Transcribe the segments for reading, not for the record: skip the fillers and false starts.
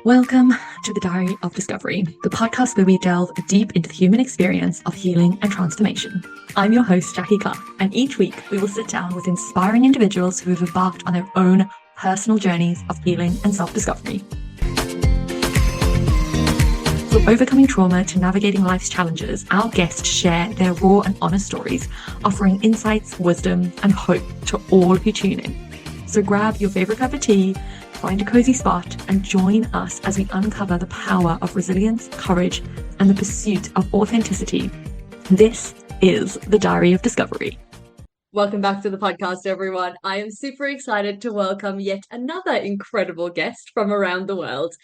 Welcome to the Diary of Discovery, the podcast where we delve deep into the human experience of healing and transformation. I'm your host, Jacky Clark, and each week we will sit down with inspiring individuals who have embarked on their own personal journeys of healing and self-discovery. From overcoming trauma to navigating life's challenges, our guests share their raw and honest stories, offering insights, wisdom, and hope to all who tune in. So grab your favorite cup of tea, find a cozy spot, and join us as we uncover the power of resilience, courage, and the pursuit of authenticity. This is the Diary of Discovery. Welcome back to the podcast, everyone. I am super excited to welcome yet another incredible guest from around the world.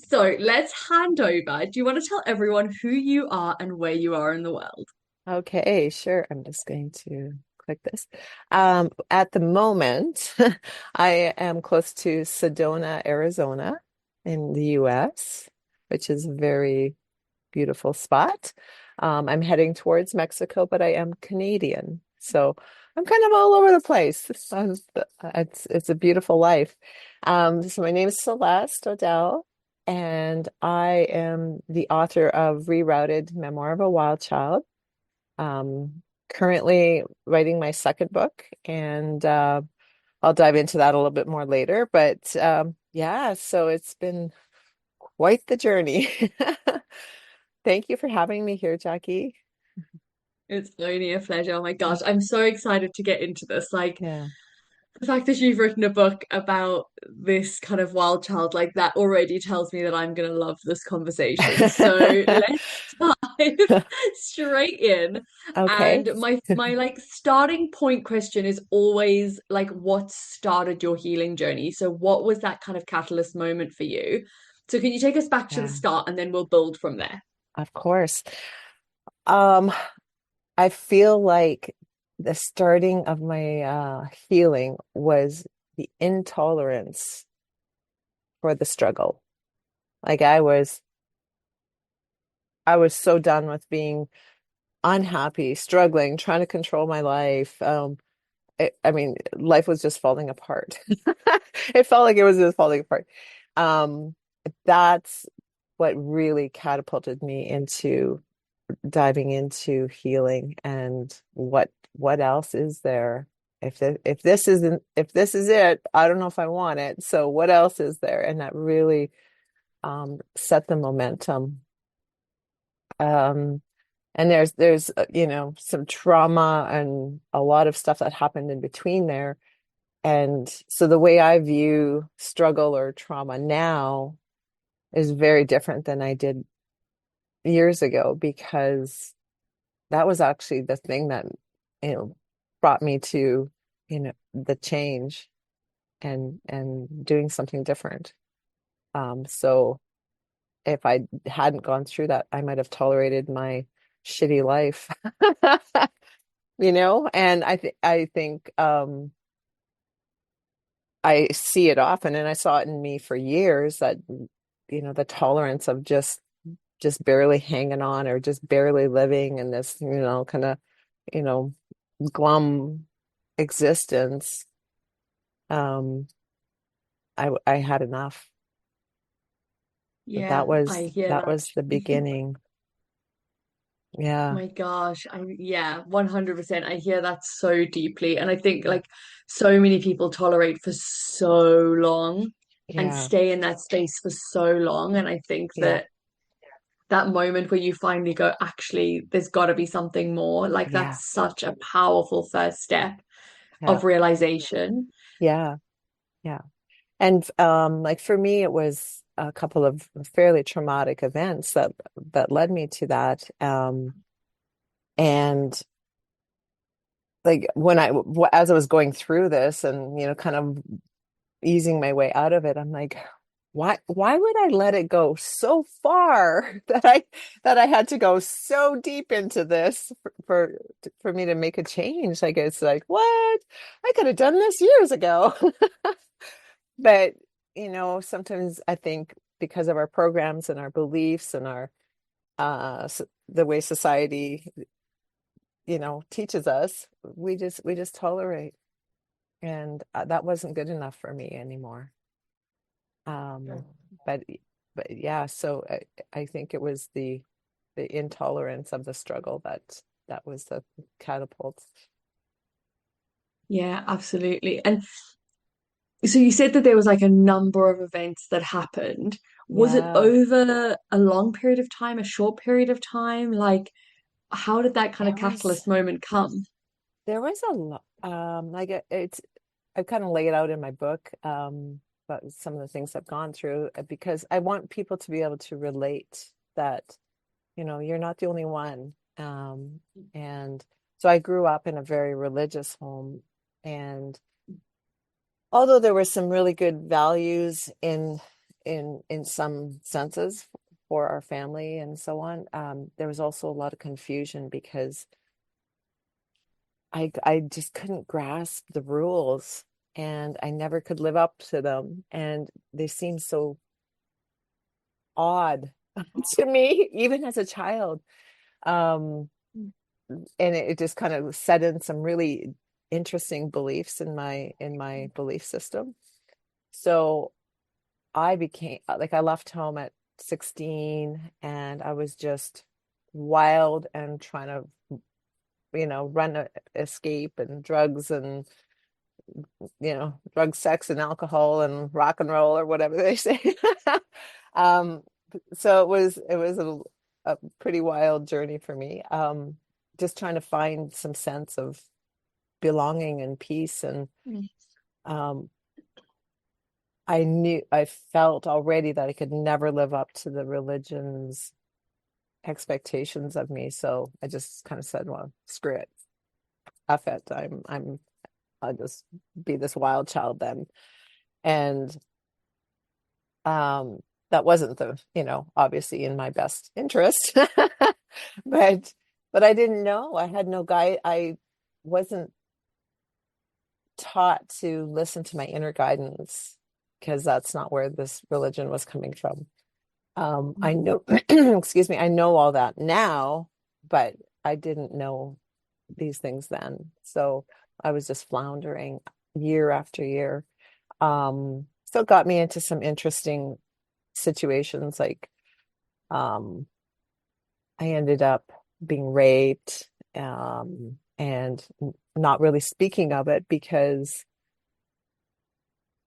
So let's hand over. Do you want to tell everyone who you are and where you are in the world? Okay, sure. I'm just going to click this. At the moment, I am close to Sedona, Arizona in the US, which is a very beautiful spot. I'm heading towards Mexico, but I am Canadian. So I'm kind of all over the place. It's a beautiful life. So my name is Celeste Odelle, and I am the author of Rerouted Memoir of a Wild Child. Currently writing my second book, and I'll dive into that a little bit more later. But yeah, so it's been quite the journey. Thank you for having me here, Jacky. It's only a pleasure. Oh my gosh, I'm so excited to get into this. Yeah. The fact that you've written a book about this kind of wild child, like that already tells me that I'm gonna love this conversation. So let's dive straight in. Okay. And my like starting point question is always like, what started your healing journey? So what was that kind of catalyst moment for you? So can you take us back to the Yeah, start and then we'll build from there? of course. Um, I feel like the starting of my healing was the intolerance for the struggle. Like I was so done with being unhappy, struggling, trying to control my life. I mean, life was just falling apart. It felt like it was just falling apart. Um, that's what really catapulted me into diving into healing and what else is there? If this is it, I don't know if I want it. So what else is there? And that really set the momentum. Um, and there's some trauma and a lot of stuff that happened in between there. And so the way I view struggle or trauma now is very different than I did years ago, because that was actually the thing that, you know, brought me to, the change and doing something different. So if I hadn't gone through that, I might have tolerated my shitty life. And I think I see it often, and I saw it in me for years, that the tolerance of just barely hanging on, or just barely living in this kind of you know glum existence. um I had enough. that Yeah, I was hear that that. was the beginning. Yeah, My gosh, yeah, 100%. I hear that so deeply. And I think yeah, like so many people tolerate for so long and yeah, stay in that space for so long. And I think yeah, that that moment where you finally go, actually, there's got to be something more, like yeah, that's such a powerful first step yeah, of realization. yeah, yeah. And like for me, it was a couple of fairly traumatic events that led me to that. And like as I was going through this and kind of easing my way out of it, I'm like, why would I let it go so far that I had to go so deep into this for me to make a change? Like, it's like, what? I could have done this years ago. But sometimes I think, because of our programs and our beliefs and our the way society teaches us, we just tolerate. And that wasn't good enough for me anymore. um but but yeah, so I think it was the intolerance of the struggle that was the catapult. Yeah, absolutely. And so you said that there was like a number of events that happened. Was it Yeah, over a long period of time, a short period of time? Like, how did that kind of there was catalyst moment come? there was a lot like it's I kind of lay it out in my book, but some of the things I've gone through, because I want people to be able to relate that, you're not the only one. And so I grew up in a very religious home, and although there were some really good values in some senses for our family and so on, there was also a lot of confusion because I just couldn't grasp the rules, and I never could live up to them, and they seemed so odd to me even as a child. Um, and it just kind of set in some really interesting beliefs in my belief system. So I became like, I left home at 16, and I was just wild and trying to, run escape, and drugs, and drugs, sex, and alcohol, and rock and roll, or whatever they say. um, so it was a pretty wild journey for me. Just trying to find some sense of belonging and peace, and Mm. um, I felt already that I could never live up to the religion's expectations of me. So I just kind of said, well, screw it. F it. I'll just be this wild child then. And um that wasn't obviously in my best interest. but but I didn't know. I had no guide. I wasn't taught to listen to my inner guidance, because that's not where this religion was coming from. I know, excuse me, I know all that now, but I didn't know these things then. So I was just floundering year after year. So it got me into some interesting situations, like um, I ended up being raped, and not really speaking of it because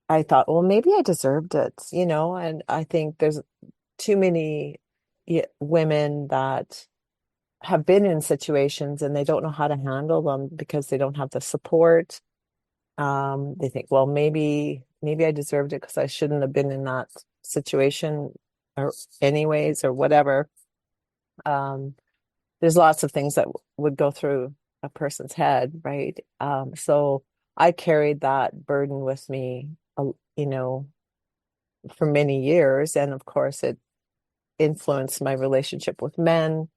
I thought, well, maybe I deserved it. And I think there's too many women that have been in situations and they don't know how to handle them because they don't have the support. They think, well, maybe I deserved it because I shouldn't have been in that situation, or anyways, or whatever. Um, there's lots of things that would go through a person's head, right? So I carried that burden with me, you know, for many years, and of course, it influenced my relationship with men.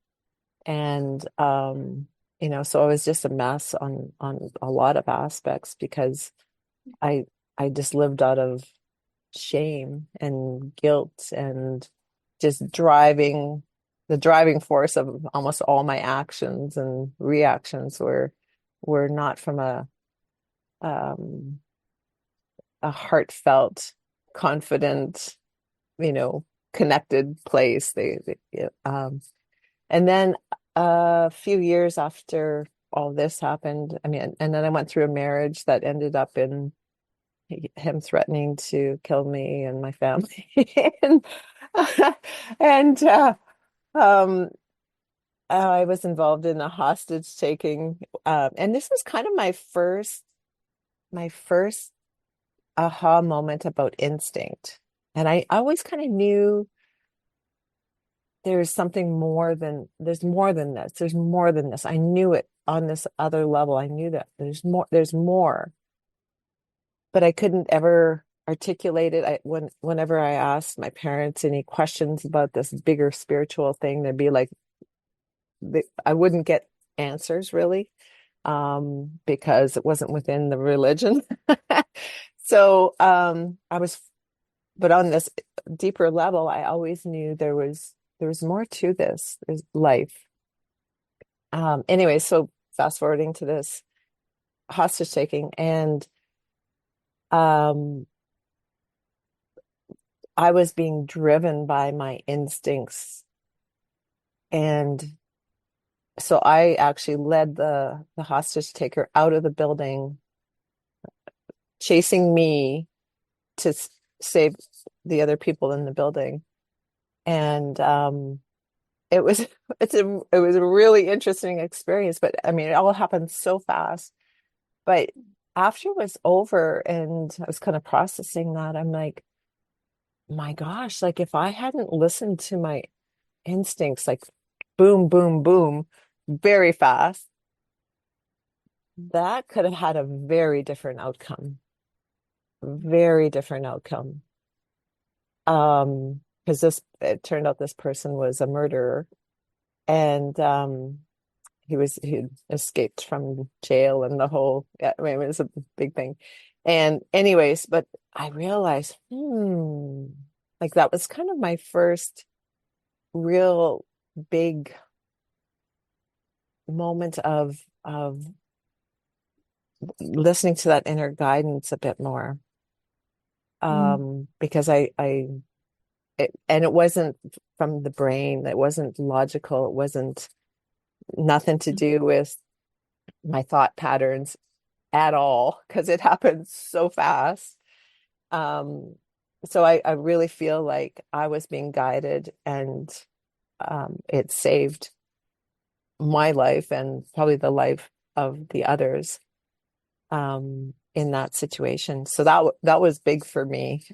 And so I was just a mess on a lot of aspects because I I just lived out of shame and guilt, and just the driving force of almost all my actions and reactions were not from um a heartfelt, confident, you know connected place. Yeah. And then a few years after all this happened, I mean, and then I went through a marriage that ended up in him threatening to kill me and my family. and and um, I was involved in a hostage taking. And this was kind of my first aha moment about instinct. And I always kind of knew there's more than this. There's more than this. I knew it on this other level. I knew that there's more, but I couldn't ever articulate it. Whenever I asked my parents any questions about this bigger spiritual thing, they'd be like, I wouldn't get answers really, because it wasn't within the religion. So but on this deeper level, I always knew there was more to this. There's life. Anyway, so fast forwarding to this hostage taking, and um, I was being driven by my instincts. And so I actually led the hostage taker out of the building, chasing me to save the other people in the building. And it was it was a really interesting experience, but I mean, it all happened so fast. But after it was over and I was kind of processing that, I'm like, my gosh, like if I hadn't listened to my instincts, like boom, boom, boom, very fast, that could have had a very different outcome. Very different outcome. Because this it turned out this person was a murderer, and he escaped from jail and the whole, yeah, I mean, it was a big thing. And anyways, but I realized, like that was kind of my first real big moment of listening to that inner guidance a bit more. Mm. Because and it wasn't from the brain, it wasn't logical, it wasn't nothing to do with my thought patterns at all, because it happened so fast. Um, so I really feel like I was being guided, and it saved my life and probably the life of the others in that situation. So that was big for me.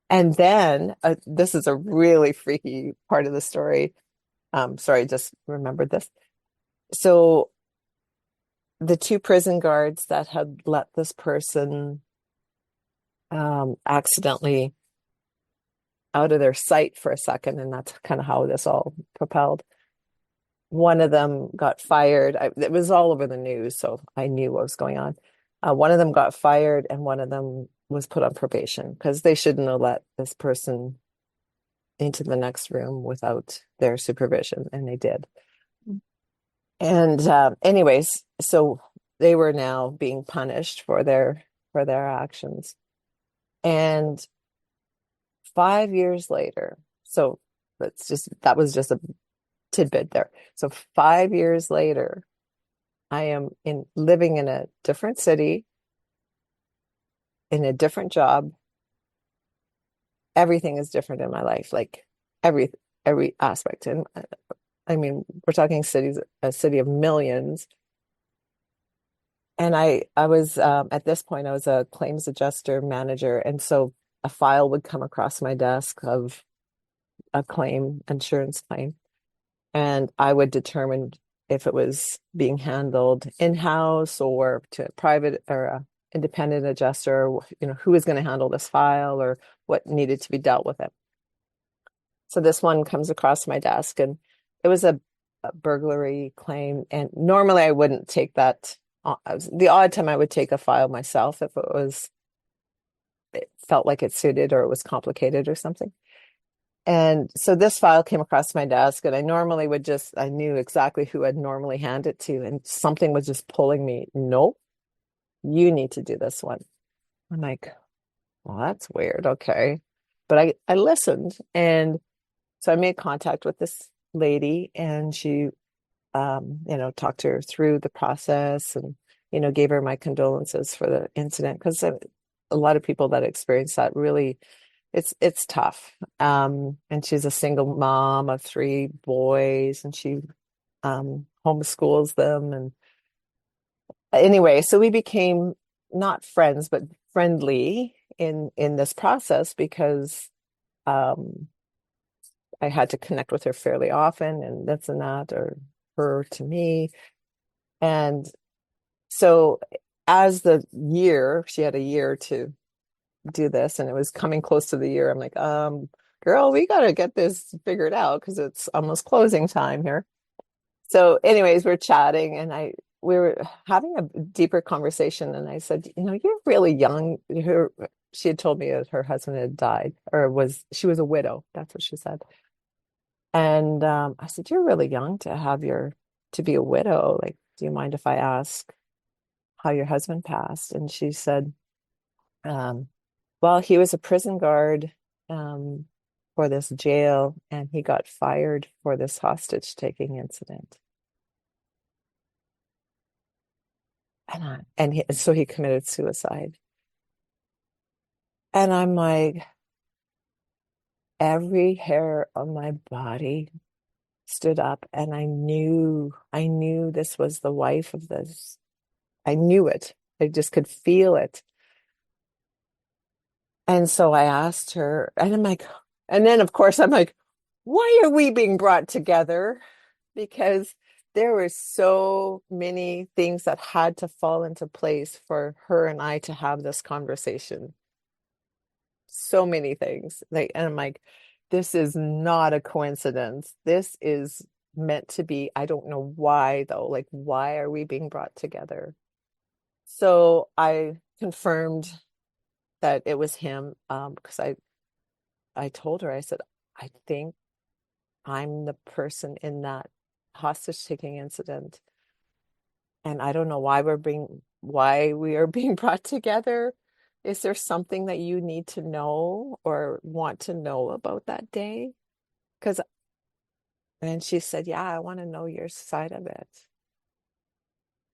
And then this is a really freaky part of the story. Sorry, I just remembered this. So the two prison guards that had let this person accidentally out of their sight for a second, and that's kind of how this all propelled. One of them got fired. It was all over the news, so I knew what was going on. One of them got fired, and one of them was put on probation because they shouldn't have let this person into the next room without their supervision, and they did. And anyways, so they were now being punished for their actions. And 5 years later, so that was just a tidbit there. So 5 years later, I am in living in a different city, in a different job. Everything is different in my life, like every every aspect. And I mean, we're talking a city of millions. And I was at this point I was a claims adjuster manager, and so a file would come across my desk of a claim, insurance claim, and I would determine if it was being handled in-house or to a private or a independent adjuster, who was going to handle this file or what needed to be dealt with it. So this one comes across my desk, and it was a burglary claim. And normally I wouldn't take that. The odd time I would take a file myself if it felt like it suited or it was complicated or something. And so this file came across my desk, and I knew exactly who I'd normally hand it to. And something was just pulling me, nope, you need to do this one. I'm like, well, that's weird. Okay. But I listened. And so I made contact with this lady, and she, talked her through the process, and, gave her my condolences for the incident. Because a lot of people that experience that really, it's tough. And she's a single mom of three boys, and she homeschools them. And anyway, so we became not friends, but friendly in this process because um, I had to connect with her fairly often, and this and that, or her to me. And so she had a year to do this, and it was coming close to the year. I'm like, girl, we got to get this figured out because it's almost closing time here. So anyways, we're chatting, and we were having a deeper conversation, and I said, you're really young. She had told me that her husband had died, or she was a widow. That's what she said. And I said, you're really young to be a widow. Like, do you mind if I ask how your husband passed? And she said, well, Well, he was a prison guard um, for this jail, and he got fired for this hostage taking incident. So he committed suicide. And I'm like, every hair on my body stood up, and I knew this was the wife of this. I knew it. I just could feel it. And so I asked her, and I'm like, and then of course I'm like, why are we being brought together? Because there were so many things that had to fall into place for her and I to have this conversation. So many things. Like, and I'm like, this is not a coincidence. This is meant to be. I don't know why though. Like, why are we being brought together? So I confirmed that it was him, because I told her, I said, I think I'm the person in that hostage taking incident. And I don't know why we are being brought together. Is there something that you need to know or want to know about that day? Because, and she said, yeah, I want to know your side of it.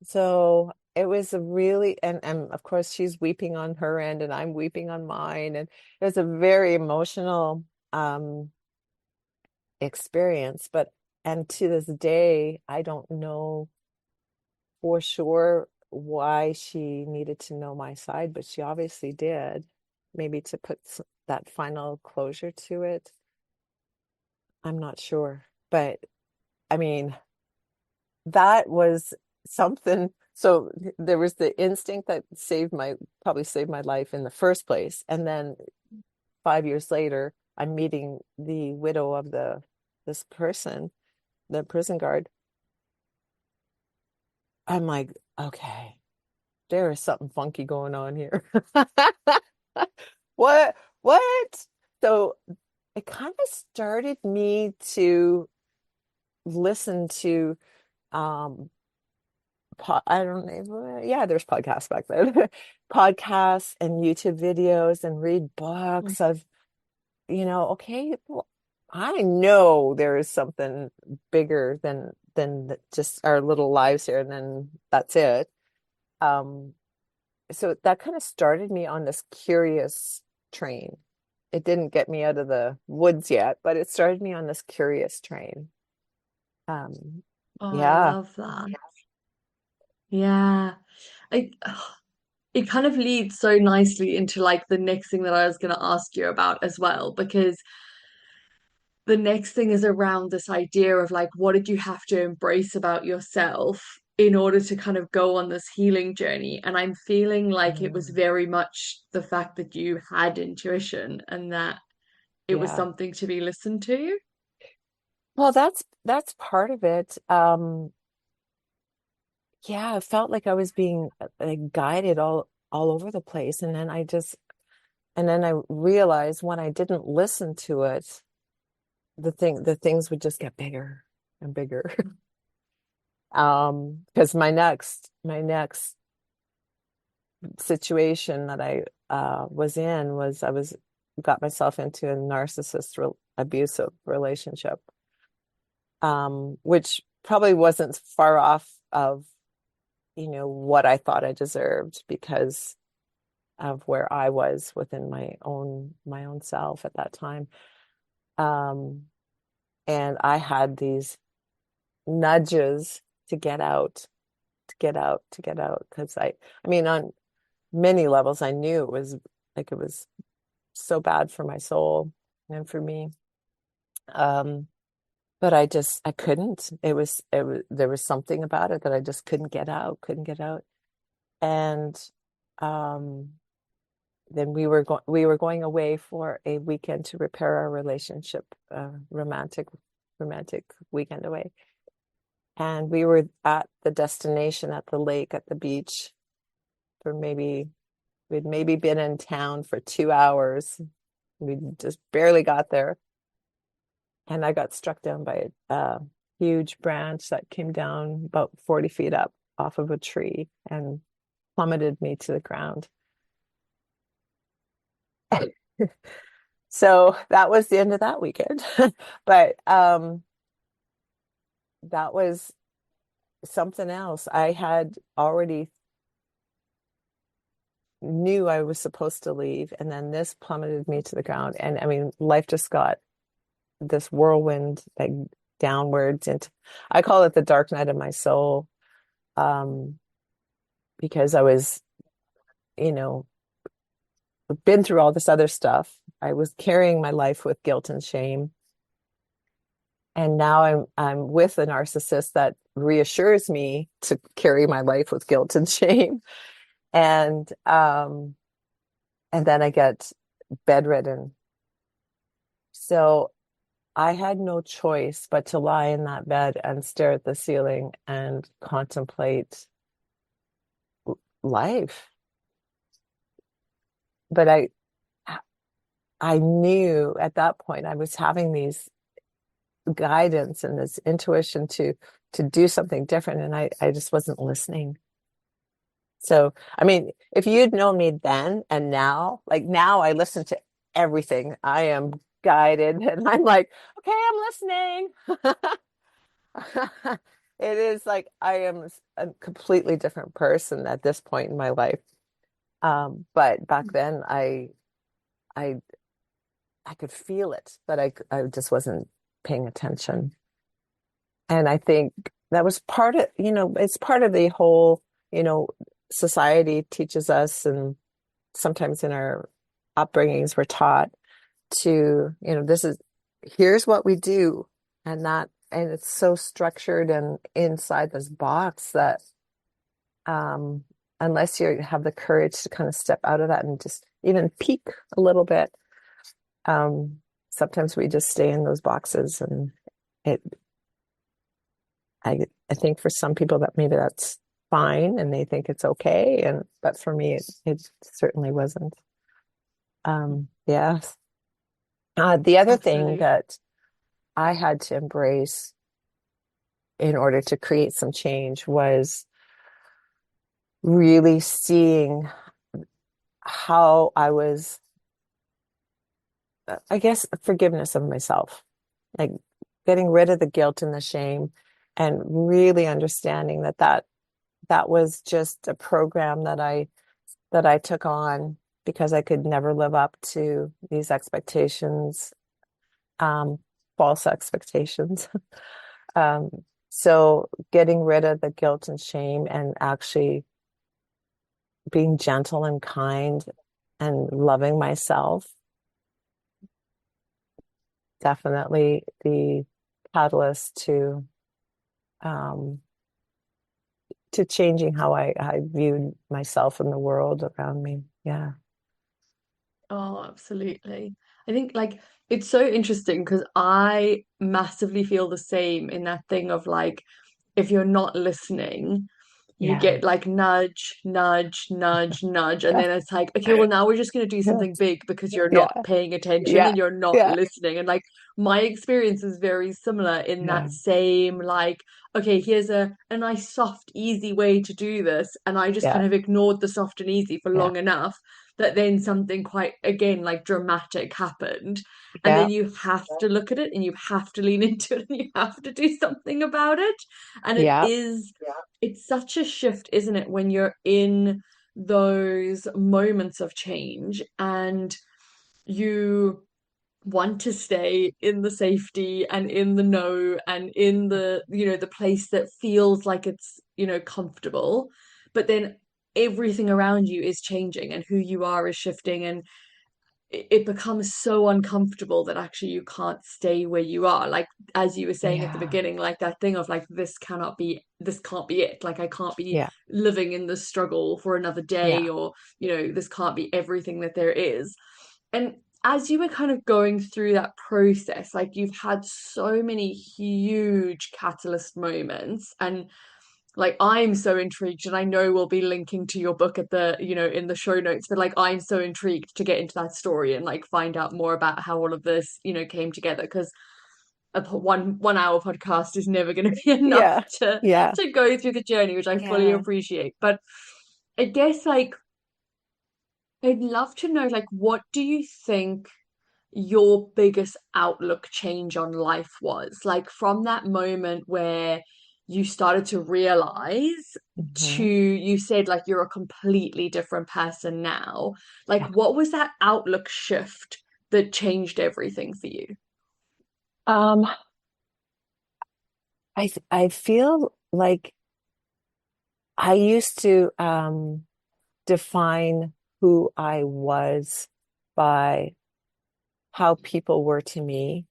So it was a really, and of course she's weeping on her end and I'm weeping on mine. And it was a very emotional experience. And to this day, I don't know for sure why she needed to know my side, but she obviously did, maybe to put that final closure to it. I'm not sure. But I mean, that was something. So there was the instinct that probably saved my life in the first place. And then 5 years later, I'm meeting the widow of this person, the prison guard. I'm like, okay, there is something funky going on here. What? What? So it kind of started me to listen to I don't know. Yeah, there's podcasts back then. Podcasts and YouTube videos and read books of, okay, well, I know there is something bigger than just our little lives here, and then that's it. Um, so that kind of started me on this curious train. It didn't get me out of the woods yet, but it started me on this curious train. Um, Oh, I yeah, love that. Yeah. I it kind of leads so nicely into like the next thing that I was going to ask you about as well, because the next thing is around this idea of like, what did you have to embrace about yourself in order to kind of go on this healing journey? And I'm feeling like it was mm, very much the fact that you had intuition and that it was yeah. something to be listened to. Well, that's part of it. Yeah, I felt like I was being like guided all over the place, and then I realized when I didn't listen to it, the things would just get bigger and bigger. Because my next situation that I was in was I was got myself into a abusive relationship, which probably wasn't far off of what I thought I deserved because of where I was within my own self at that time. Um, and I had these nudges to get out, to get out, to get out. Because I mean, on many levels, I knew it was so bad for my soul and for me. Um, but I couldn't. There was something about it that I just couldn't get out, couldn't get out. And um, then we were going away for a weekend to repair our relationship, romantic weekend away. And we were at the destination at the lake at the beach for we'd maybe been in town for 2 hours. We just barely got there. And I got struck down by a huge branch that came down about 40 feet up off of a tree and plummeted me to the ground. So that was the end of that weekend. But that was something else. I had already knew I was supposed to leave, and then this plummeted me to the ground. And I mean, life just got this whirlwind, like downwards into, I call it the dark night of my soul, um, because I was, you know, been through all this other stuff. I was carrying my life with guilt and shame. And now I'm with a narcissist that reassures me to carry my life with guilt and shame. And and then I get bedridden. So I had no choice but to lie in that bed and stare at the ceiling and contemplate life. But I knew at that point I was having these guidance and this intuition to do something different, and I just wasn't listening. So, I mean, if you'd known me then and now, like now I listen to everything. I am guided and I'm like, okay, I'm listening. It is like I am a completely different person at this point in my life. But back then I I could feel it, but I just wasn't paying attention. And I think that was part of, it's part of the whole, you know, society teaches us, and sometimes in our upbringings, we're taught to, here's what we do, and it's so structured and inside this box that, um, unless you have the courage to kind of step out of that and just even peek a little bit, um, sometimes we just stay in those boxes, and it, I think for some people that maybe that's fine and they think it's okay, but for me it certainly wasn't. Yeah. The other thing Absolutely. that I had to embrace in order to create some change was really seeing how I was, I guess, forgiveness of myself, like getting rid of the guilt and the shame, and really understanding that was just a program that I took on because I could never live up to these expectations, um, false expectations. Um, so getting rid of the guilt and shame and actually being gentle and kind and loving myself, definitely the catalyst um, to changing how I viewed myself and the world around me. Yeah. Oh, absolutely. I think like it's so interesting because I massively feel the same in that thing of like if you're not listening, you Yeah. get like nudge, nudge, nudge, nudge, and Yeah. then it's like, okay, well now we're just gonna do Yeah. something big because you're not Yeah. paying attention Yeah. and you're not Yeah. listening. And like my experience is very similar in that Yeah. same like, okay, here's a nice soft, easy way to do this, and I just Yeah. kind of ignored the soft and easy for Yeah. long enough that then something quite again like dramatic happened. And Yeah. then you have to look at it and you have to lean into it and you have to do something about it. And it Yeah. is it's such a shift, isn't it, when you're in those moments of change and you want to stay in the safety and in the know and in the, the place that feels like it's, comfortable. But then everything around you is changing and who you are is shifting and it becomes so uncomfortable that actually you can't stay where you are, like as you were saying at the Yeah. beginning, like that thing of like this can't be it, like I can't be Yeah. living in the struggle for another day, Yeah. or this can't be everything that there is. And as you were kind of going through that process, like you've had so many huge catalyst moments, and like I'm so intrigued, and I know we'll be linking to your book at the, in the show notes, but like I'm so intrigued to get into that story and like find out more about how all of this, came together, because a 1 hour podcast is never going to be enough Yeah. to Yeah. go through the journey, which I fully Yeah. appreciate. But I guess like I'd love to know, like, what do you think your biggest outlook change on life was? Like, from that moment where you started to realize to, Hmm. you said, like, you're a completely different person now. Like, Yeah. what was that outlook shift that changed everything for you? Um, I feel like I used to define who I was by how people were to me,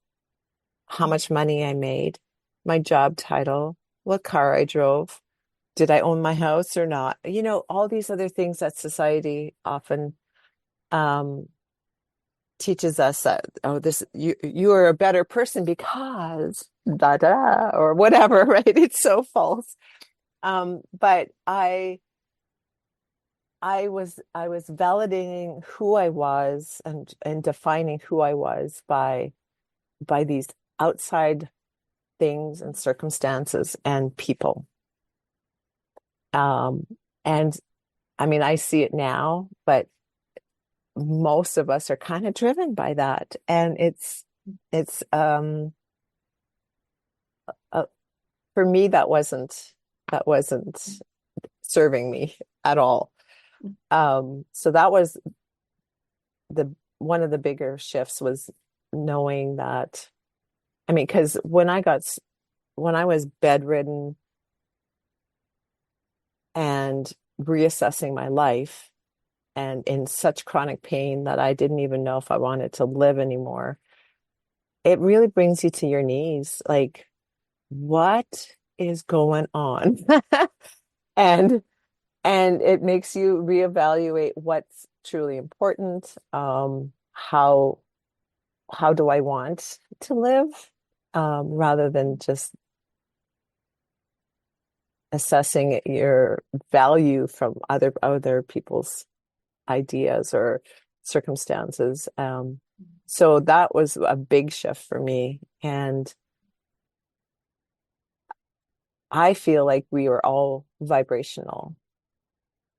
how much money I made, my job title, what car I drove, did I own my house or not? You know, all these other things that society often um, teaches us that, oh, this you are a better person because da da or whatever, right? It's so false. But I was validating who I was and defining who I was by these outside things and circumstances and people. Um, and I mean, I see it now, but most of us are kind of driven by that. And it's uh, for me, that wasn't serving me at all. So that was the one of the bigger shifts was knowing that, I mean, because when I was bedridden and reassessing my life and in such chronic pain that I didn't even know if I wanted to live anymore, it really brings you to your knees. Like, what is going on? And it makes you reevaluate what's truly important. How do I want to live? Rather than just assessing your value from other people's ideas or circumstances. So that was a big shift for me. And I feel like we were all vibrational.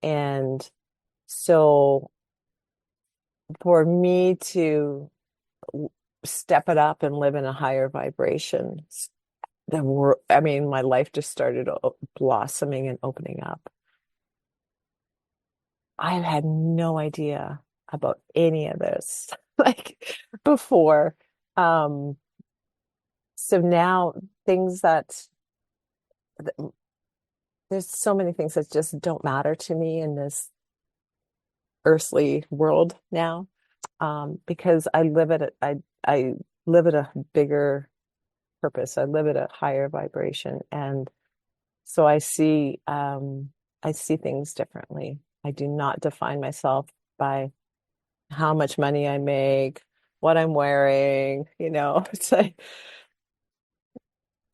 And so for me to step it up and live in a higher vibration, I mean, my life just started blossoming and opening up. I had no idea about any of this like before. Um, so now things that there's so many things that just don't matter to me in this earthly world now, because I live at a bigger purpose. I live at a higher vibration, and so I see things differently. I do not define myself by how much money I make, what I'm wearing, it's like,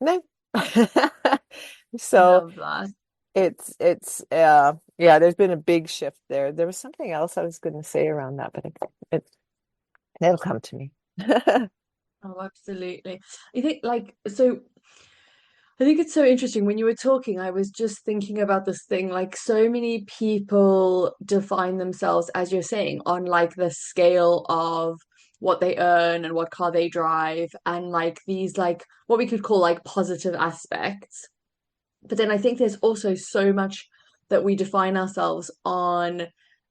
no. So Love that. it's yeah, there's been a big shift there. There was something else I was going to say around that, but it'll come to me. Oh, absolutely. I think like so I think it's so interesting when you were talking, I was just thinking about this thing like so many people define themselves as you're saying on like the scale of what they earn and what car they drive and like these like what we could call like positive aspects. But then I think there's also so much that we define ourselves on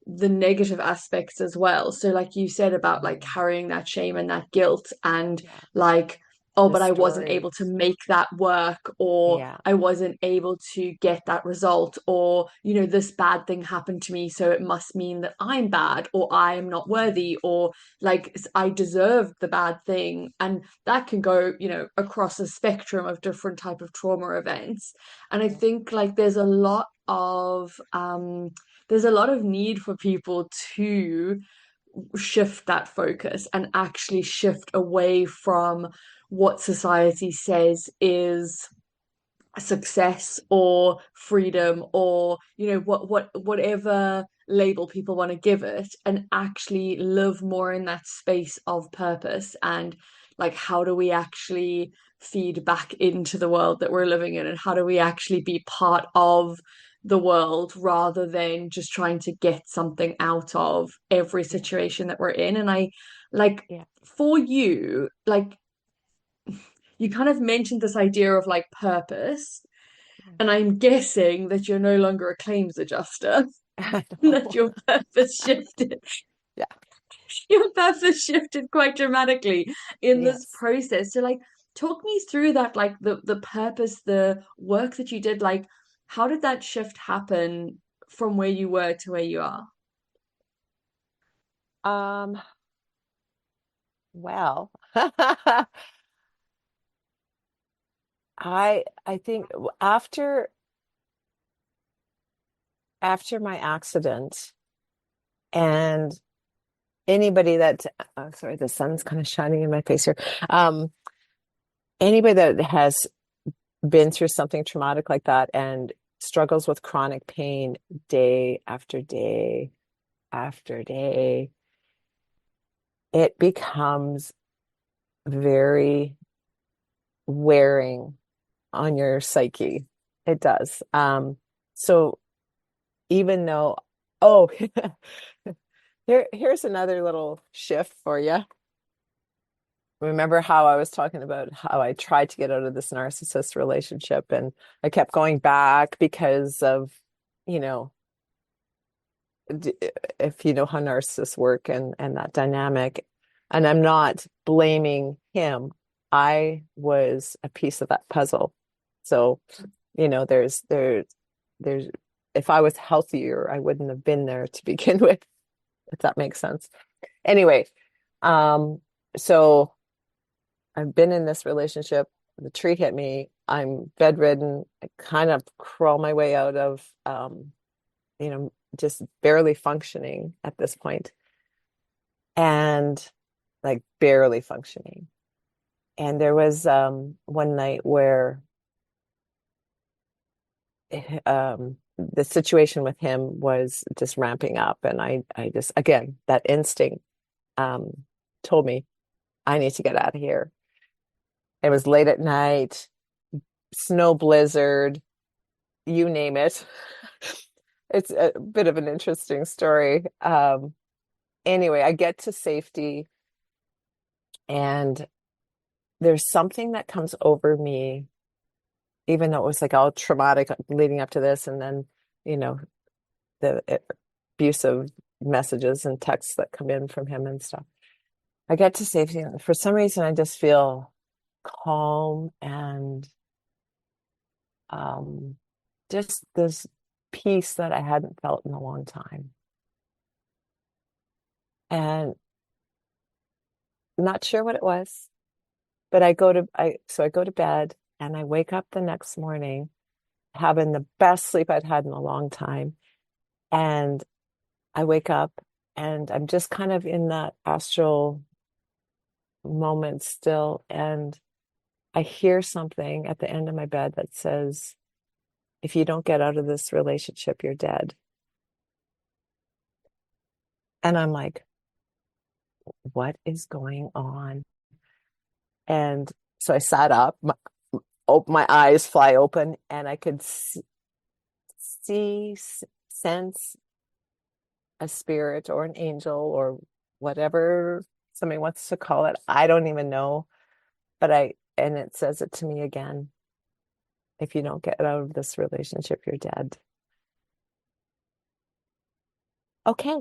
the negative aspects as well. So, like you said about like Mm. carrying that shame and that guilt, and Yeah. like, oh, The but I wasn't able to stories. make that work, or Yeah. I wasn't able to get that result, or, this bad thing happened to me, so it must mean that I'm bad, or I'm not worthy, or like I deserve the bad thing. And that can go, across a spectrum of different type of trauma events. And I Yeah. think like there's a lot of need for people to shift that focus and actually shift away from what society says is success or freedom or whatever label people want to give it, and actually live more in that space of purpose and like how do we actually feed back into the world that we're living in, and how do we actually be part of the world rather than just trying to get something out of every Yeah. situation that we're in. And I like Yeah. for you, like you kind of mentioned this idea of like purpose, Yeah. and I'm guessing that you're no longer a claims adjuster, I that know. your purpose shifted. Yeah. Your purpose shifted quite dramatically in this Yes. process. So like talk me through that, like the purpose, the work that you did, like how did that shift happen from where you were to where you are? Um, well, I think after my accident, and anybody that sorry, the sun's kind of shining in my face here. Um, Anybody that has been through something traumatic like that and struggles with chronic pain day after day after day, it becomes very wearing on your psyche. It does. So even though, oh, here's another little shift for you. Remember how I was talking about how I tried to get out of this narcissist relationship and I kept going back because of, you know, if you know how narcissists work and that dynamic. And I'm not blaming him. I was a piece of that puzzle. So, there's if I was healthier, I wouldn't have been there to begin with, if that makes sense. Anyway, um, so I've been in this relationship. The tree hit me. I'm bedridden. I kind of crawl my way out of, just barely functioning at this point, and like barely functioning. And there was one night where the situation with him was just ramping up, and I just again that instinct um, told me I need to get out of here. It was late at night, snow blizzard, you name it. It's a bit of an interesting story. Anyway, I get to safety, and there's something that comes over me, even though it was like all traumatic leading up to this, and then, you know, the abusive messages and texts that come in from him and stuff. I get to safety, and for some reason, I just feel calm and um, just this peace that I hadn't felt in a long time. And not sure what it was, but I go to bed and I wake up the next morning having the best sleep I'd had in a long time. And I wake up and I'm just kind of in that astral moment still. And I hear something at the end of my bed that says, if you don't get out of this relationship, you're dead. And I'm like, what is going on? And so I sat up, my eyes fly open, and I could see, sense a spirit or an angel or whatever somebody wants to call it. I don't even know, and it says it to me again. If you don't get out of this relationship, you're dead. Okay.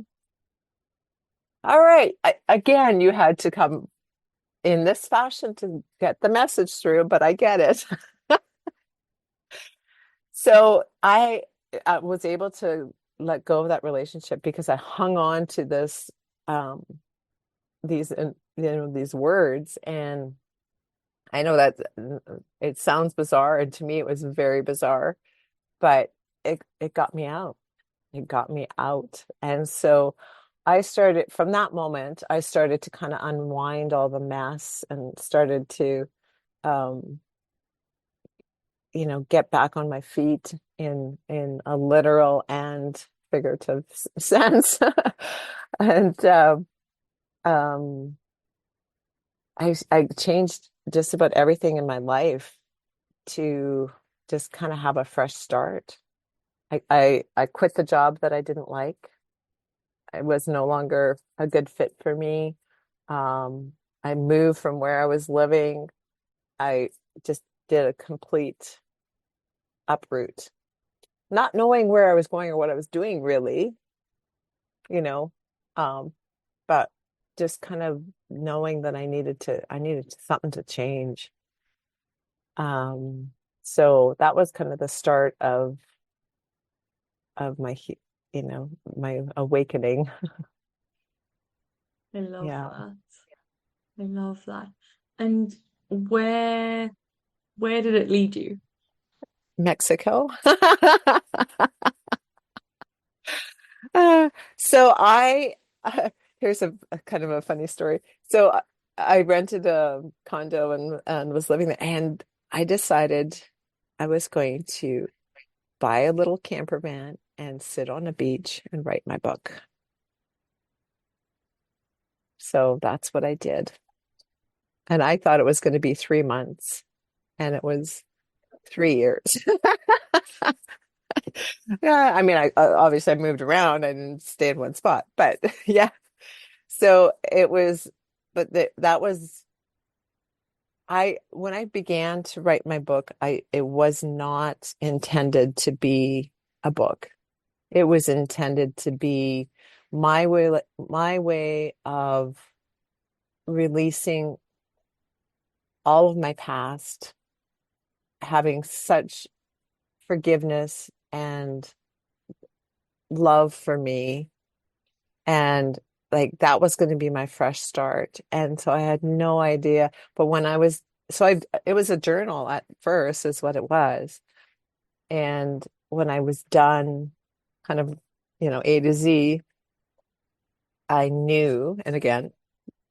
All right. Again, you had to come in this fashion to get the message through, but I get it. So I was able to let go of that relationship because I hung on to um, these words, and I know that it sounds bizarre, and to me it was very bizarre, but it got me out. It got me out. And so I started from that moment, I started to kind of unwind all the mess and started to um, get back on my feet in a literal and figurative sense. And um, I changed just about everything in my life to just kind of have a fresh start. I quit the job that I didn't like. It was no longer a good fit for me. Um, I moved from where I was living. I just did a complete uproot, not knowing where I was going or what I was doing really, you know, um, but just kind of knowing that I needed something to change. Um, so that was kind of the start of my awakening. I love Yeah. that. I love that. And where where did it lead you? Mexico. Uh, so here's a kind of a funny story. So I rented a condo and was living there, and I decided I was going to buy a little camper van and sit on a beach and write my book. So that's what I did. And I thought it was going to be 3 months, and it was 3 years. Yeah, I mean, obviously I moved around. I didn't stay in one spot, but yeah. So it was, but that was I when I began to write my book, I it was not intended to be a book. It was intended to be my way of releasing all of my past, having such forgiveness and love for me, and like that was going to be my fresh start. And so I had no idea. But when I was so I it was a journal at first is what it was. And when I was done, kind of, A to Z, I knew, and again,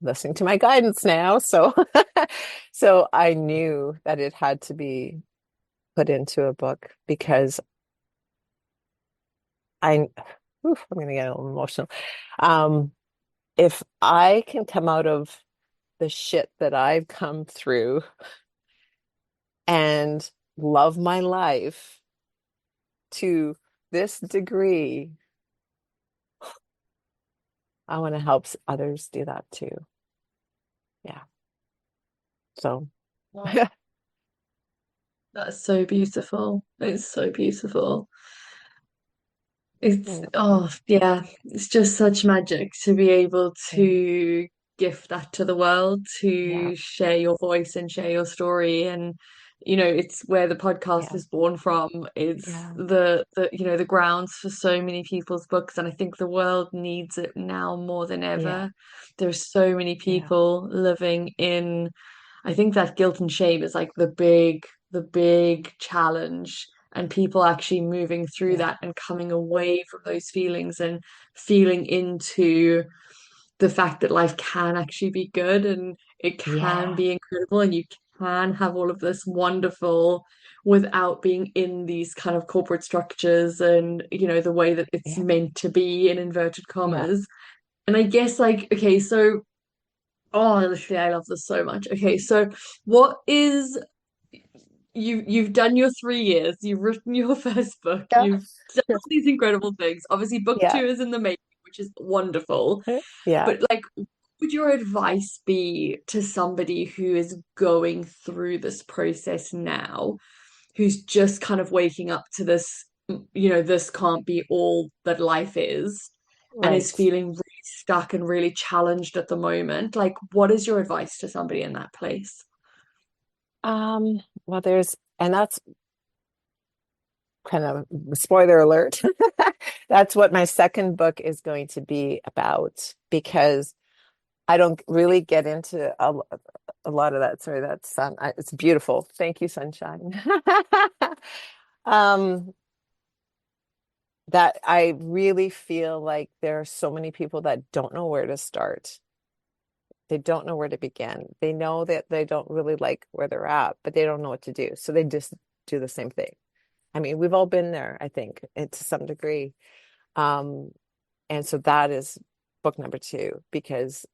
listening to my guidance now, so so I knew that it had to be put into a book because I, I'm going to get a little emotional. Um, if I can come out of the shit that I've come through and love my life to this degree, I want to help others do that too. Yeah. So, Wow, that's so beautiful. It's so beautiful. It's mm, oh yeah, it's just such magic to be able mm, to gift that to the world, yeah, to share your voice and share your story. And it's where the podcast yeah, is born from. It's yeah, the grounds for so many people's books, and I think the world needs it now more than yeah, ever. There's so many yeah, people living in, I think that guilt and shame is like the big challenge, and people actually moving through yeah, that and coming away from those feelings and feeling into the fact that life can actually be good and it can yeah, be incredible and you can have all of this wonderful without being in these kind of corporate structures and the way that it's yeah, meant to be in inverted yeah, commas. And I guess like okay, so oh, literally, I love this so much. Okay, so what is you've done your 3 years, you've written your first book, yeah, you've done yeah, all these incredible things. Obviously, book yeah, two is in the making, which is wonderful. yeah. But like, what would your advice be to somebody who is going through this process now, who's just kind of waking up to this, this can't be all that life is, and is Right. feeling really stuck and really challenged at the moment? Like, what is your advice to somebody in that place? Well, and that's kind of spoiler alert. That's what my second book is going to be about because I don't really get into a lot of that. Sorry, that's sun. It's beautiful. Thank you, sunshine. Um, that I really feel like there are so many people that don't know where to start. They don't know where to begin. They know that they don't really like where they're at, but they don't know what to do. So they just do the same thing. I mean, we've all been there, I think, to some degree. Um, and so that is book number two, because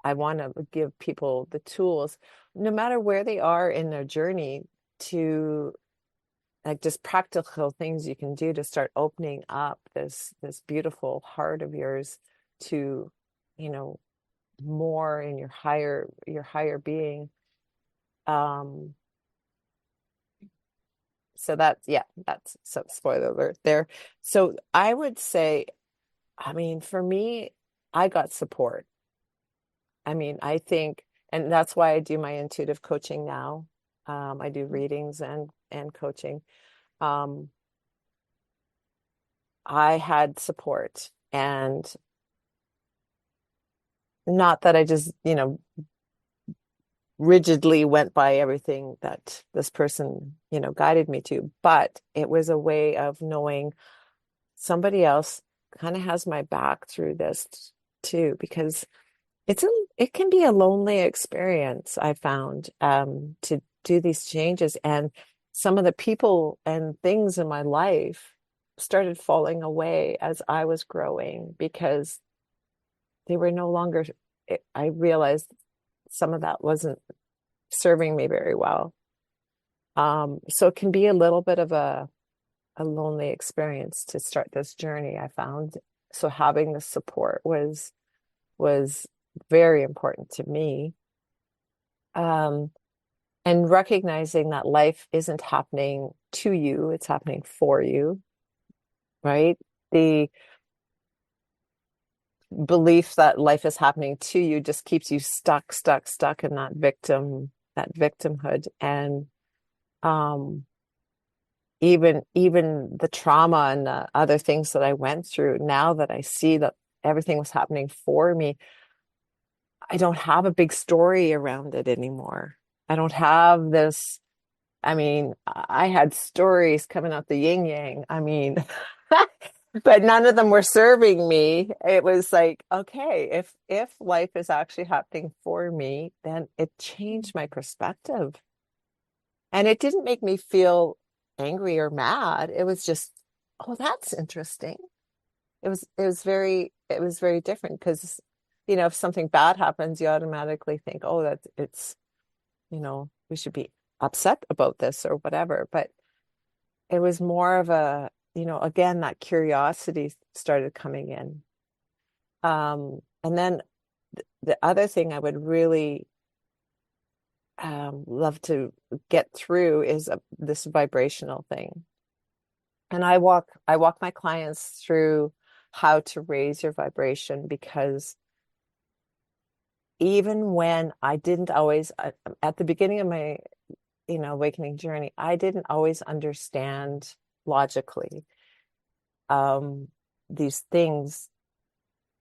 I want to give people the tools, no matter where they are in their journey, to like just practical things you can do to start opening up this beautiful heart of yours to, you know, more in your higher being. Um, so that's, yeah, that's, so spoiler alert there. So I would say, I mean, for me, I got support. I mean, I think, and that's why I do my intuitive coaching now. I do readings and coaching. Um, I had support, and not that I just, you know, rigidly went by everything that this person, you know, guided me to, but it was a way of knowing somebody else kind of has my back through this too, because it can be a lonely experience, I found, to do these changes. And some of the people and things in my life started falling away as I was growing because they were no longer, I realized some of that wasn't serving me very well. So it can be a little bit of a lonely experience to start this journey, I found. So having the support was very important to me. Um, and recognizing that life isn't happening to you, it's happening for you, right? The belief that life is happening to you just keeps you stuck in that victimhood. And um, even the trauma and the other things that I went through, now that I see that everything was happening for me, I don't have a big story around it anymore. I don't have this. I mean, I had stories coming out the yin yang. I mean, but none of them were serving me. It was like, okay, if life is actually happening for me, then it changed my perspective. And it didn't make me feel angry or mad. It was just, oh, that's interesting. It was very different because, you know, if something bad happens, you automatically think, oh, it's, you know, we should be upset about this or whatever. But it was more of a, you know, again, that curiosity started coming in. And then the other thing I would really love to get through is this vibrational thing. And I walk my clients through how to raise your vibration, because even when I didn't always, at the beginning of my, you know, awakening journey, I didn't always understand logically um, these things,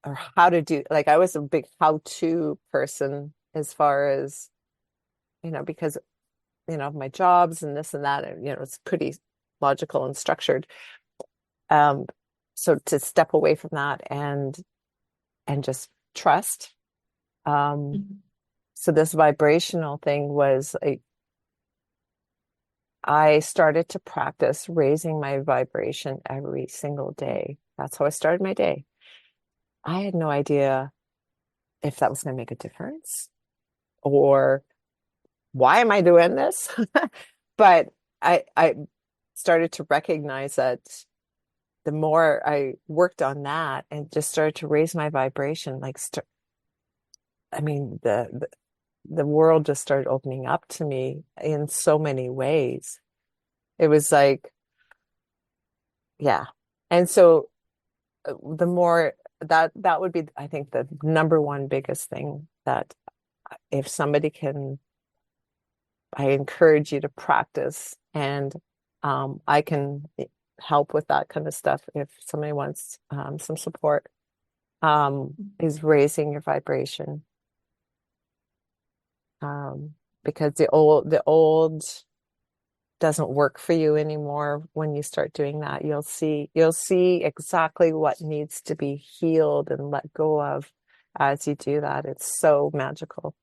or how to do, like I was a big how-to person as far as, you know, because, you know, my jobs and this and that, you know, it's pretty logical and structured. Um, so to step away from that and just trust. Um, Mhm. so this vibrational thing was like, I started to practice raising my vibration every single day. That's how I started my day. I had no idea if that was going to make a difference or why am I doing this? But I started to recognize that the more I worked on that and just started to raise my vibration, like I mean, the world just started opening up to me in so many ways. It was like, yeah. And so the more that would be, I think, the number one biggest thing that if somebody can, I encourage you to practice, and I can help with that kind of stuff if somebody wants some support, is raising your vibration. Um, because the old doesn't work for you anymore. When you start doing that, you'll see exactly what needs to be healed and let go of as you do that. It's so magical.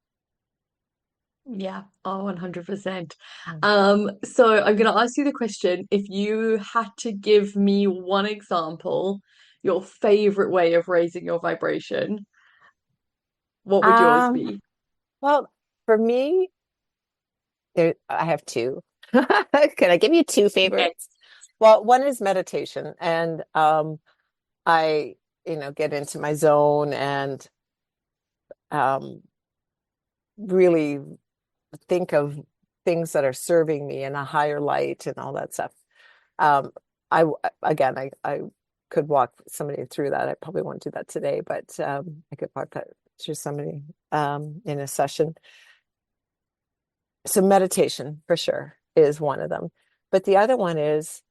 Yeah, oh, 100%. Mm. So I'm gonna ask you the question, if you had to give me one example, your favorite way of raising your vibration, what would yours Um, be? well, for me, I have two. Can I give you two Yes. favorites? Well, one is meditation, and I, get into my zone and um, really think of things that are serving me in a higher light and all that stuff. Um, I again, I could walk somebody through that. I probably won't do that today, but I could walk that through somebody in a session. So meditation for sure is one of them. But the other one is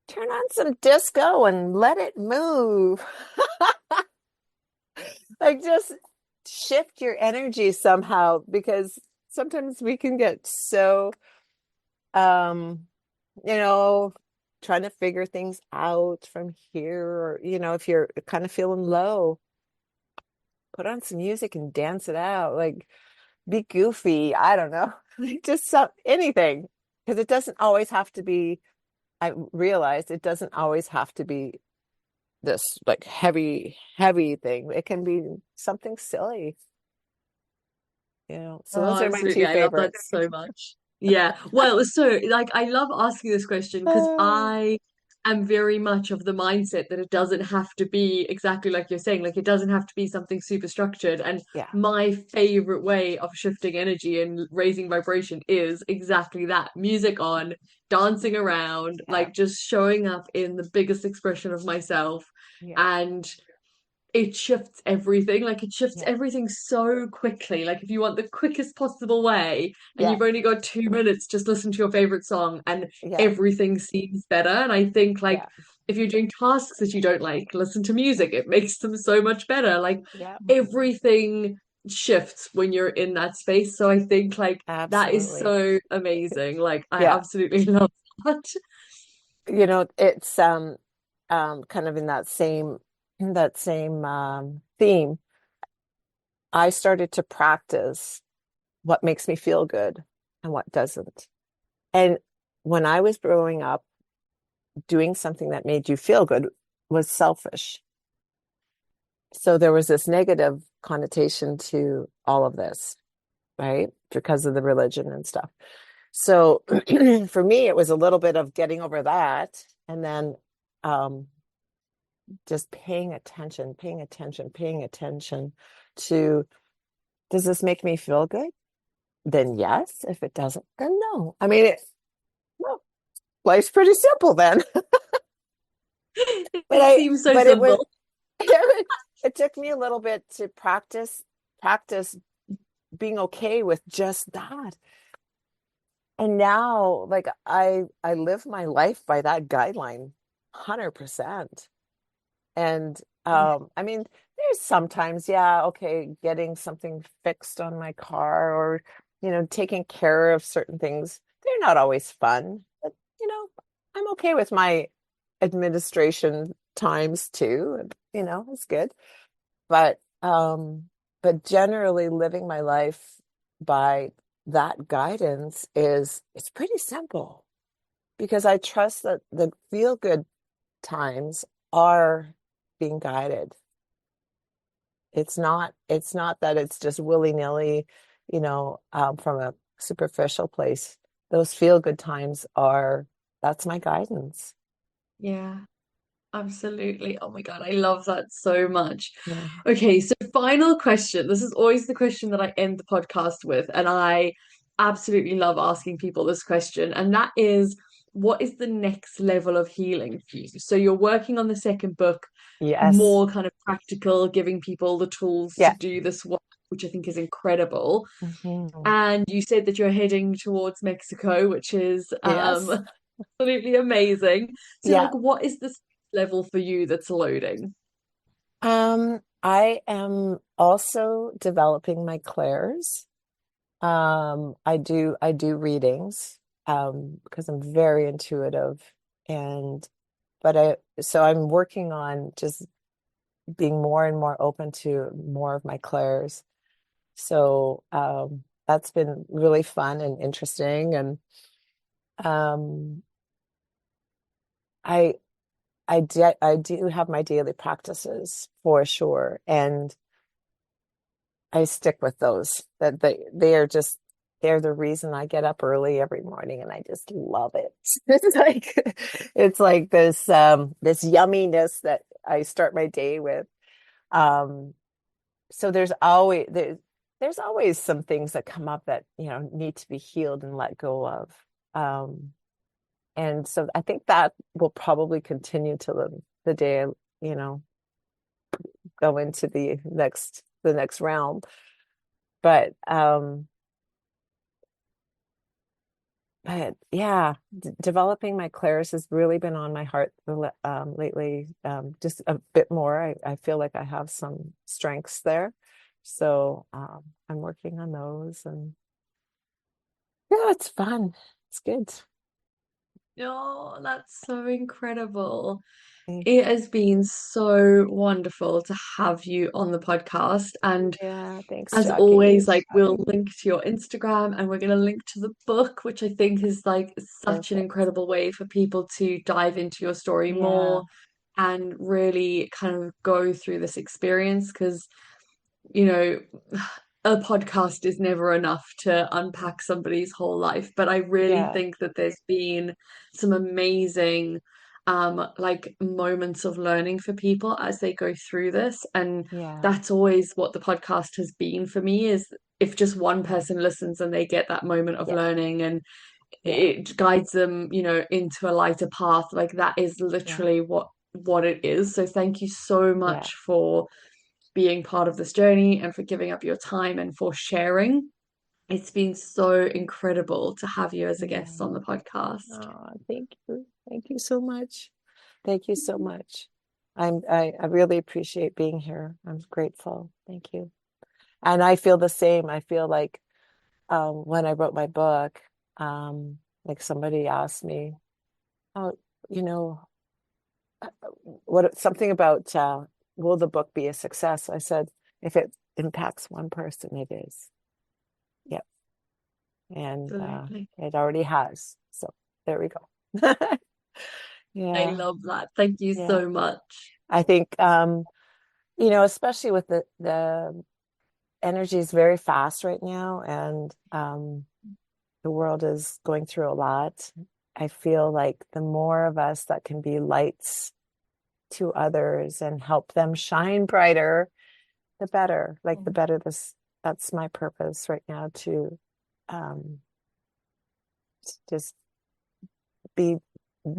turn on some disco and let it move. Like just shift your energy somehow because sometimes we can get so um you know trying to figure things out from here or if you're kind of feeling low, put on some music and dance it out. Like be goofy, I don't know. Like just anything, because it doesn't always have to be. I realized it doesn't always have to be this like heavy thing. It can be something silly. So Oh, those are my absolutely. two I love that favorites. so much. Yeah. Well, so like I love asking this question because Oh, I am very much of the mindset that it doesn't have to be exactly like you're saying, like it doesn't have to be something super structured. And yeah, my favorite way of shifting energy and raising vibration is exactly that. Music on, dancing around, yeah, like just showing up in the biggest expression of myself. yeah, And it shifts everything. Like it shifts yeah, everything so quickly. Like if you want the quickest possible way and yeah, you've only got 2 minutes, just listen to your favorite song and yeah, everything seems better. And I think like yeah, if you're doing tasks that you don't like, listen to music. It makes them so much better. Like yeah, everything shifts when you're in that space. So I think like that is absolutely. so amazing. Like I Yeah. absolutely love that. It's kind of in that same theme. I started to practice what makes me feel good and what doesn't. And when I was growing up, doing something that made you feel good was selfish. So there was this negative connotation to all of this, right? Because of the religion and stuff. So for me, it was a little bit of getting over that and then um, just paying attention to, does this make me feel good? Then yes. If it doesn't, then no. I mean, well, life's pretty simple then. But It seems so but it was, simple. it took me a little bit to practice being okay with just that. And now, like I live my life by that guideline, 100%. And I mean, there's sometimes, yeah, okay, getting something fixed on my car or, taking care of certain things. They're not always fun, but I'm okay with my administration times too. And, it's good. But but generally living my life by that guidance it's pretty simple because I trust that the feel good times are being guided. It's not that it's just willy-nilly, from a superficial place. Those feel good times that's my guidance. Yeah. Absolutely. Oh my God, I love that so much. Yeah. Okay, so final question. This is always the question that I end the podcast with, and I absolutely love asking people this question, and that is, what is the next level of healing for you? So you're working on the second book, Yes. more kind of practical, giving people the tools to Yeah. do this work, which I think is incredible. Mhm. And you said that you're heading towards Mexico, which is Yes. absolutely amazing. So, Yeah. like, what is this level for you that's loading? I am also developing my clairs. I do readings because I'm very intuitive and but I'm working on just being more and more open to more of my clairs. So that's been really fun and interesting and um I I do have my daily practices for sure and I stick with those that they are just they're the reason I get up early every morning, and I just love it. It's like this yumminess that I start my day with. Um, so there's always some things that come up that, need to be healed and let go of. And so I think that will probably continue till the day I, go into the next realm. But yeah, developing my clairs has really been on my heart lately. Just a bit more. I feel like I have some strengths there, so I'm working on those, and yeah, it's fun. It's good. Oh, that's so incredible. Thank It you. has been so wonderful to have you on the podcast. And Yeah, thanks, as Jackie. always, like we'll link to your Instagram and we're going to link to the book, which I think is like such an Perfect. incredible way for people to dive into your story Yeah, more and really kind of go through this experience. Because you know, a podcast is never enough to unpack somebody's whole life, but I really yeah, think that there's been some amazing like moments of learning for people as they go through this. And yeah, that's always what the podcast has been for me, is if just one yeah, person listens and they get that moment of yeah, learning and yeah, it guides them, into a lighter path, like that is yeah, literally what it is. So thank you so yeah, much for being part of this journey and for giving up your time and for sharing. It's been so incredible to have you as a yeah. guest on the podcast. Oh, thank you. Thank you so much. Thank you so much. I really appreciate being here. I'm grateful. Thank you. And I feel the same. I feel like when I wrote my book, like somebody asked me, oh, you know, what something about will the book be a success? I said, if it impacts one person, it is. Yep. And Absolutely. it already has. So there we go. I Yeah, love that. Thank you yeah. so much. I think especially with the energy is very fast right now, and the world is going through a lot. I feel like the more of us that can be lights to others and help them shine brighter, the better. Like the better this. That's my purpose right now, to um, just be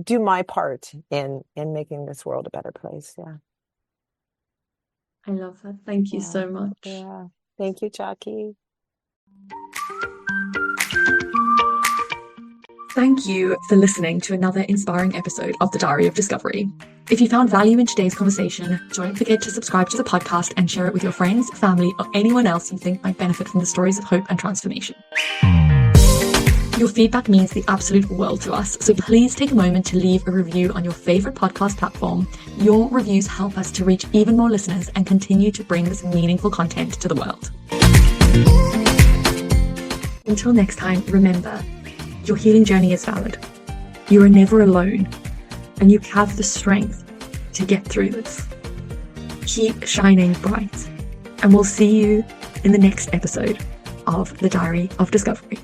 do my part in making this world a better place. Yeah, I love that. Thank you yeah, so much. yeah. Thank you, Jackie. Thank you for listening to another inspiring episode of The Diary of Discovery. If you found value in today's conversation, don't forget to subscribe to the podcast and share it with your friends, family, or anyone else you think might benefit from the stories of hope and transformation. Your feedback means the absolute world to us, so please take a moment to leave a review on your favorite podcast platform. Your reviews help us to reach even more listeners and continue to bring this meaningful content to the world. Until next time, remember, your healing journey is valid. You are never alone, and you have the strength to get through this. Keep shining bright, and we'll see you in the next episode of The Diary of Discovery.